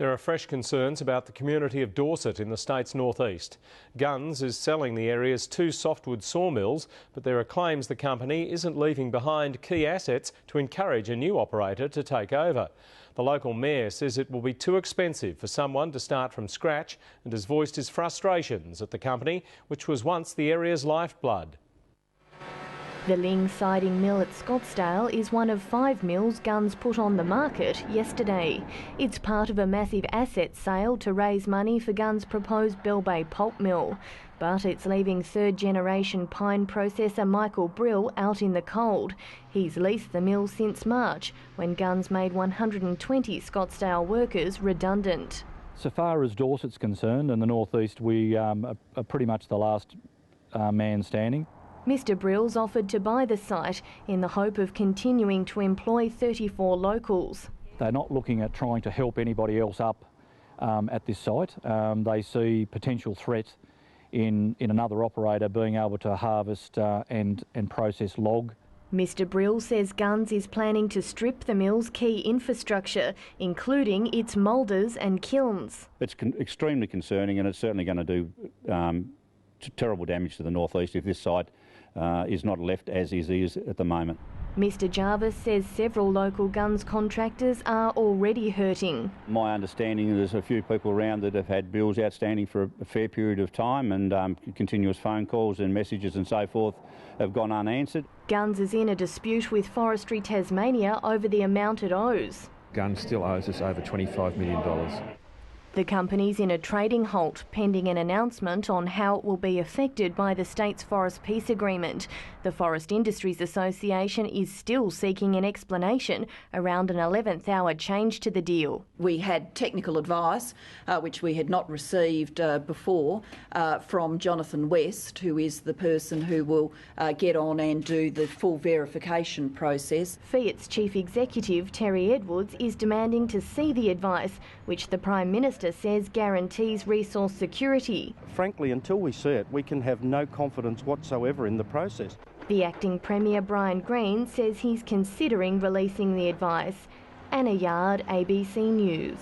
There are fresh concerns about the community of Dorset in the state's northeast. Gunns is selling the area's 2 softwood sawmills, but there are claims the company isn't leaving behind key assets to encourage a new operator to take over. The local mayor says it will be too expensive for someone to start from scratch and has voiced his frustrations at the company, which was once the area's lifeblood. The Ling Siding Mill at Scottsdale is one of 5 mills Gunns put on the market yesterday. It's part of a massive asset sale to raise money for Gunns' proposed Bell Bay pulp mill. But it's leaving third-generation pine processor Michael Brill out in the cold. He's leased the mill since March, when Gunns made 120 Scottsdale workers redundant. So far as Dorset's concerned, in the northeast, we are pretty much the last man standing. Mr Brill's offered to buy the site in the hope of continuing to employ 34 locals. They're not looking at trying to help anybody else up at this site. They see potential threat in another operator being able to harvest and process log. Mr Brill says Gunns is planning to strip the mill's key infrastructure, including its moulders and kilns. It's extremely concerning, and it's certainly going to do terrible damage to the northeast if this site is not left as is at the moment. Mr Jarvis says several local Gunns contractors are already hurting. My understanding is there's a few people around that have had bills outstanding for a fair period of time, and continuous phone calls and messages and so forth have gone unanswered. Gunns is in a dispute with Forestry Tasmania over the amount it owes. Gunns still owes us over $25 million. The company's in a trading halt pending an announcement on how it will be affected by the state's Forest Peace Agreement. The Forest Industries Association is still seeking an explanation around an 11th hour change to the deal. We had technical advice, which we had not received before, from Jonathan West, who is the person who will get on and do the full verification process. Fiat's Chief Executive, Terry Edwards, is demanding to see the advice, which the Prime Minister says guarantees resource security. Frankly, until we see it, we can have no confidence whatsoever in the process. The acting Premier, Brian Greene, says he's considering releasing the advice. Anna Yard, ABC News.